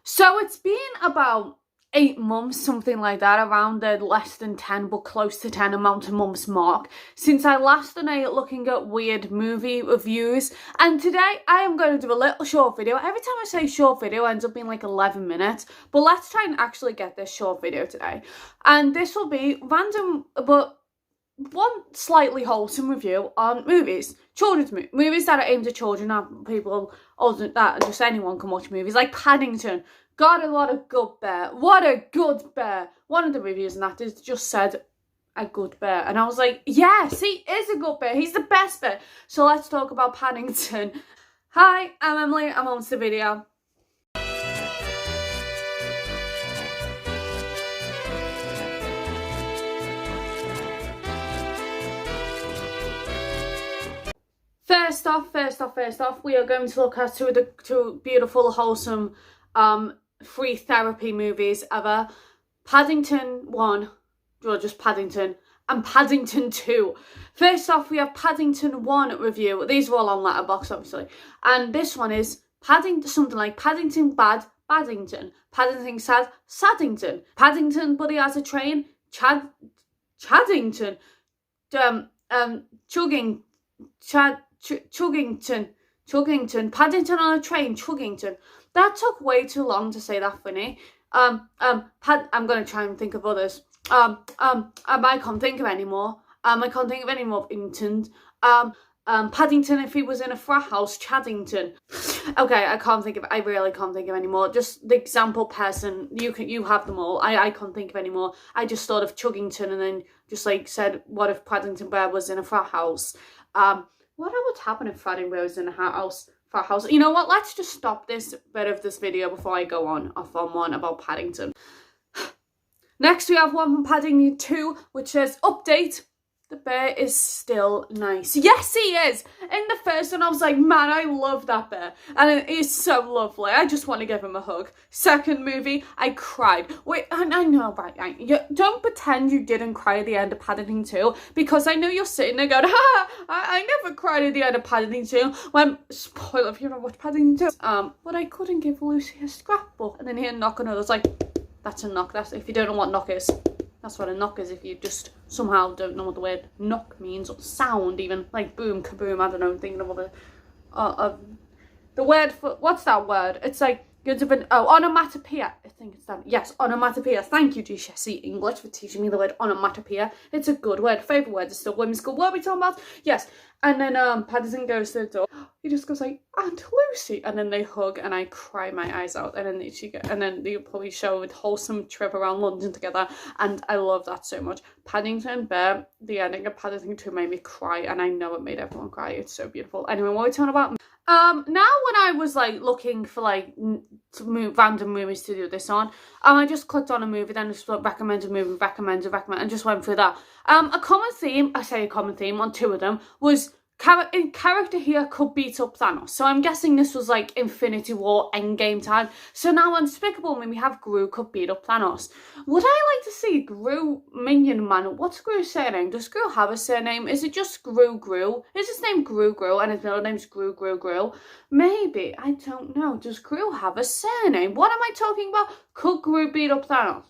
So it's been about 8 months, something like that, around the less than 10 but close to 10 amount of months mark, since I last done a looking at weird movie reviews. And today I am going to do a little short video. Every time I say short video, it ends up being like 11 minutes. But let's try and actually get this short video today. And this will be random, but one slightly wholesome review on movies. Children's movies that are aimed at children, and people older than that, and just anyone can watch movies. Like Paddington. God, what a good bear. What a good bear. One of the reviews in that just said a good bear. And I was like, yes, he is a good bear. He's the best bear. So let's talk about Paddington. Hi, I'm Emily. I'm on to the video. First off, we are going to look at two beautiful, wholesome, free therapy movies ever. Paddington One, or just Paddington, and Paddington 2. First off, we have Paddington One review. These are all on Letterboxd, obviously. And this one is Paddington, something like Paddington Bad, Paddington. Paddington Sad, Saddington. Paddington Buddy has a train, Chaddington. Chuggington. Paddington on a train, Chuggington. That took way too long to say that funny. I'm gonna try and think of others. I can't think of any more. I can't think of any more Paddingtons. Paddington if he was in a frat house, Chaddington. Okay, I really can't think of any more. Just the example person, you have them all. I can't think of any more. I just thought of Chuggington and then just like said, what if Paddington Bear was in a frat house? What would happen if Paddington Bear was in a house? You know what? Let's just stop this bit of this video before I go on one about Paddington. Next, we have one from Paddington 2, which says, update. The bear is still nice. Yes, he is. In the first one, I was like, man, I love that bear. And it is so lovely. I just want to give him a hug. Second movie, I cried. Wait, I know, right? Don't pretend you didn't cry at the end of Paddington 2, because I know you're sitting there going, I never cried at the end of Paddington 2. When, spoiler, if you ever watched Paddington 2. But I couldn't give Lucy a scrapbook. And then hear a knock on her. I was like, that's a knock. That's, if you don't know what knock is. That's what a knock is, if you just somehow don't know what the word knock means, or sound even, like boom, kaboom, I don't know, I'm thinking of the word for, what's that word? It's like, onomatopoeia, I think it's that, yes, onomatopoeia. Thank you, GCSE English, for teaching me the word onomatopoeia. It's a good word, favourite word, it's still women's school, what are we talking about? Yes, and then Paddington goes to the door, he just goes like, Aunt Lucy, and then they hug, and I cry my eyes out, and then they probably show a wholesome trip around London together, and I love that so much. Paddington Bear, the ending of Paddington 2 made me cry, and I know it made everyone cry. It's so beautiful. Anyway, what are we talking about? Now when I was like looking for like random movies to do this on, I just clicked on a movie, then just recommended movie, recommended, and just went through that. A common theme on two of them was character here could beat up Thanos. So I'm guessing this was like Infinity War Endgame time. So now on Despicable Me, we have Gru could beat up Thanos. Would I like to see Gru Minion Man? What's Gru's surname? Does Gru have a surname? Is it just Gru? Is his name Gru and his middle name's Gru? Maybe. I don't know. Does Gru have a surname? What am I talking about? Could Gru beat up Thanos?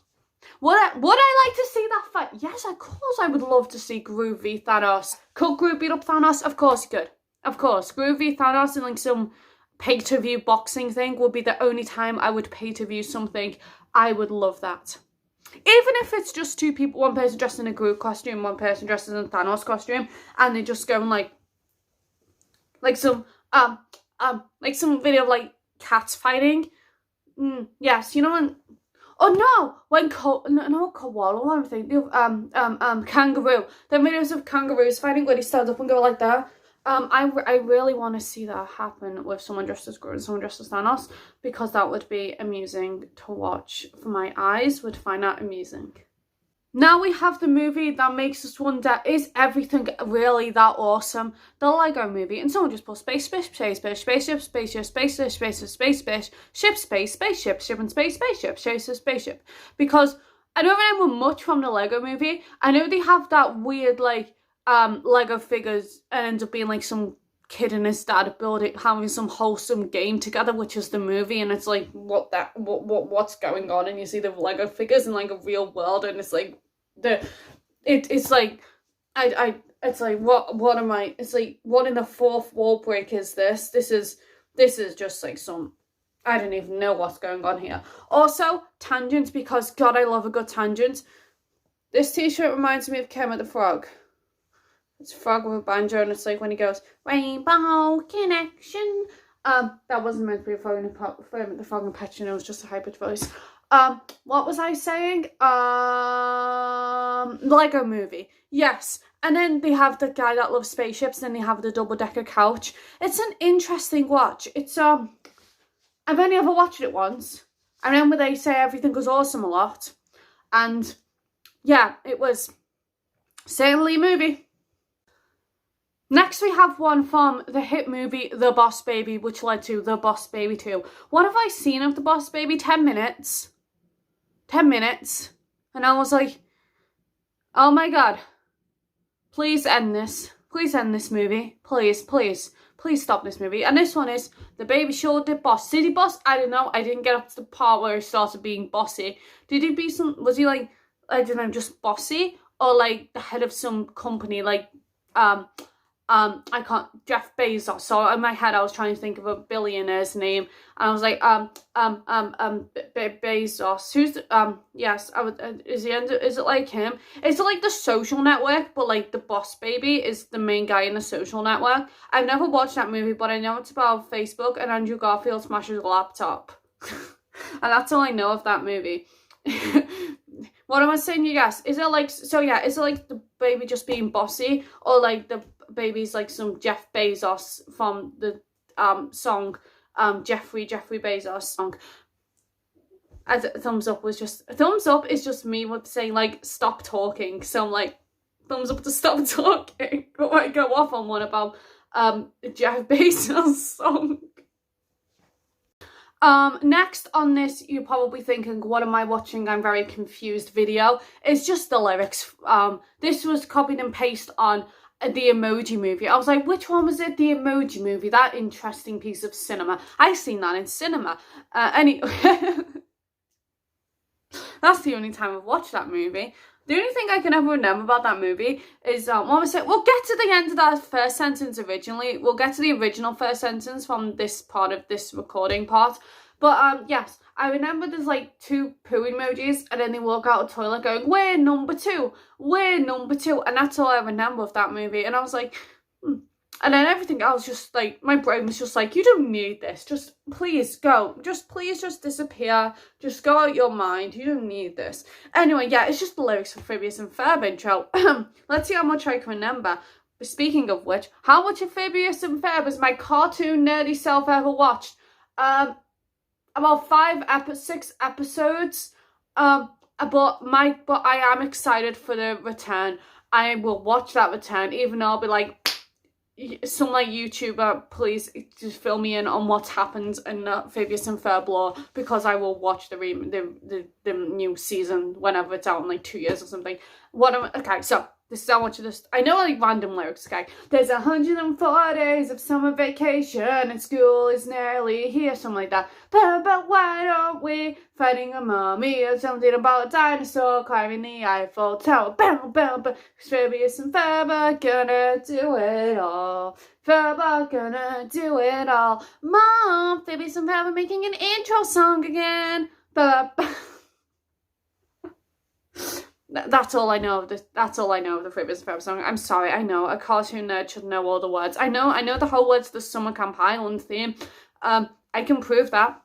Would I like to see that fight? Yes, of course I would love to see Gru v Thanos. Could Gru beat up Thanos? Of course he could. Of course. Gru v Thanos in like some pay-to-view boxing thing would be the only time I would pay to view something. I would love that. Even if it's just two people, one person dressed in a Gru costume, one person dressed in a Thanos costume, and they just go and like some video of like cats fighting. Yes, you know when. Oh no! When koala or everything, kangaroo. The videos of kangaroos fighting where they stand up and go like that. I really want to see that happen with someone dressed as Gru and someone dressed as Thanos, because that would be amusing to watch. For my eyes would find that amusing. Now we have the movie that makes us wonder, is everything really that awesome? The Lego Movie. And someone just put spaceship, spaceship, spaceship. Because I don't remember much from the Lego Movie. I know they have that weird, like, Lego figures and ends up being, like, some kid and his dad having some wholesome game together, which is the movie, and it's like what's going on, and you see the Lego figures in like a real world, and it's like it's like it's like what am I? It's like, what in the fourth wall break is this? This is just like some, I don't even know what's going on here. Also, tangents, because God, I love a good tangent. This t-shirt reminds me of Kermit the Frog. It's a frog with a banjo, and it's like when he goes, Rainbow Connection. That wasn't meant to be a frog the Frog impression, it was just a hybrid voice. What was I saying? Lego movie. Yes. And then they have the guy that loves spaceships, and they have the double-decker couch. It's an interesting watch. It's, I've only ever watched it once. I remember they say everything was awesome a lot. And, yeah, it was certainly a movie. Next, we have one from the hit movie The Boss Baby, which led to The Boss Baby 2. What have I seen of The Boss Baby? 10 minutes. 10 minutes. And I was like, oh my God. Please end this. Please end this movie. Please, please. Please stop this movie. And this one is The Baby sure did boss. Did he boss? I don't know. I didn't get up to the part where he started being bossy. Did he be was he like, I don't know, just bossy? Or like the head of some company, like, Jeff Bezos. So in my head, I was trying to think of a billionaire's name, and I was like, Bezos. Who's, yes, is it like him? Is it like The Social Network, but like The Boss Baby is the main guy in The Social Network? I've never watched that movie, but I know it's about Facebook, and Andrew Garfield smashes a laptop. And that's all I know of that movie. What am I saying, you guys? Is it like, so yeah, is it like the baby just being bossy, or like the baby's like some Jeff Bezos from the song Jeffrey Bezos song? A thumbs up is just me with saying like stop talking, so I'm like, thumbs up to stop talking. But I go off on one about Jeff Bezos song. Next on this, you're probably thinking, what am I watching? I'm very confused video. It's just the lyrics. This was copied and pasted on the Emoji Movie. I was like, which one was it? The Emoji Movie, that interesting piece of cinema. I seen that in cinema. Anyway, that's the only time I've watched that movie. The only thing I can ever remember about that movie is, what was it? We'll get to the end of that first sentence originally. We'll get to the original first sentence from this part of this recording part. But, yes, I remember there's, like, 2 poo emojis, and then they walk out of the toilet going, we're number 2, we're number 2. And that's all I remember of that movie. And I was like, And then everything else just, like, my brain was just like, you don't need this. Just, please, go. Just, please, just disappear. Just go out your mind. You don't need this. Anyway, yeah, it's just the lyrics for Phineas and Ferb intro. Let's see how much I can remember. But speaking of which, how much of Phineas and Ferb has my cartoon nerdy self ever watched? About 6 episodes. But I am excited for the return. I will watch that return, even though I'll be like, some like YouTuber, please just fill me in on what's happened in Phineas and Ferb lore, because I will watch the new season whenever it's out in like 2 years or something. Okay, so this is how much of this. I know like random lyrics, okay? There's 104 days of summer vacation and school is nearly here, something like that. But why don't we fighting a mummy or something about a dinosaur climbing the Eiffel Tower? Bam, bam, bam. Phineas and Ferb are gonna do it all. Ferb are gonna do it all. Mom, Phineas and Ferb are making an intro song again. That's all I know of the Phineas and Ferb song. I'm sorry, I know a cartoon nerd should know all the words. I know the whole words to the Summer Camp Island theme. I can prove that.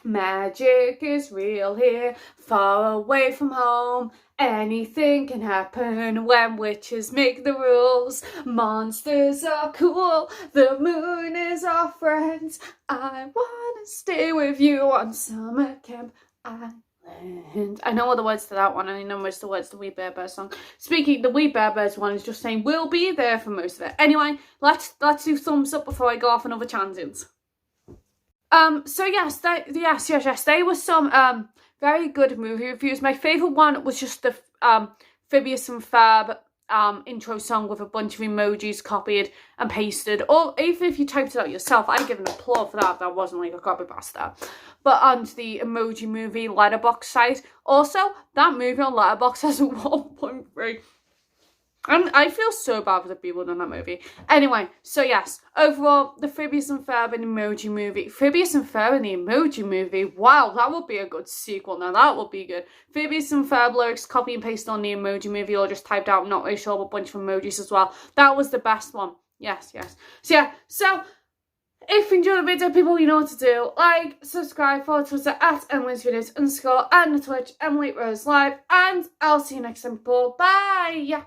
Magic is real here, far away from home. Anything can happen when witches make the rules. Monsters are cool, the moon is our friend. I wanna stay with you on Summer Camp Island. I know all the words to that one, and I know most of the words to the Wee Bear Bears song. Speaking, the Wee Bear Bears one is just saying we'll be there for most of it. Anyway, let's do thumbs up before I go off on other tangents. So yes, there were some very good movie reviews. My favourite one was just the Phineas and Ferb intro song with a bunch of emojis copied and pasted, or even if you typed it out yourself, I'd give an applaud for that. That wasn't like a copy pasta. But onto the Emoji Movie Letterboxd site. Also, that movie on Letterboxd has a 1.3. And I feel so bad for the people in that movie. Anyway, so yes, overall, the Phineas and Ferb and Emoji Movie. Phineas and Ferb and the Emoji Movie. Wow, that would be a good sequel. Now, that would be good. Phineas and Ferb lyrics copy and paste on the Emoji Movie, or just typed out, not really sure, but a bunch of emojis as well. That was the best one. Yes. So yeah, so if you enjoyed the video, people, you know what to do. Like, subscribe, follow Twitter at Emily'sVideos_, and the Twitch, EmilyRoseLive, and I'll see you next time, people. Bye! Yeah.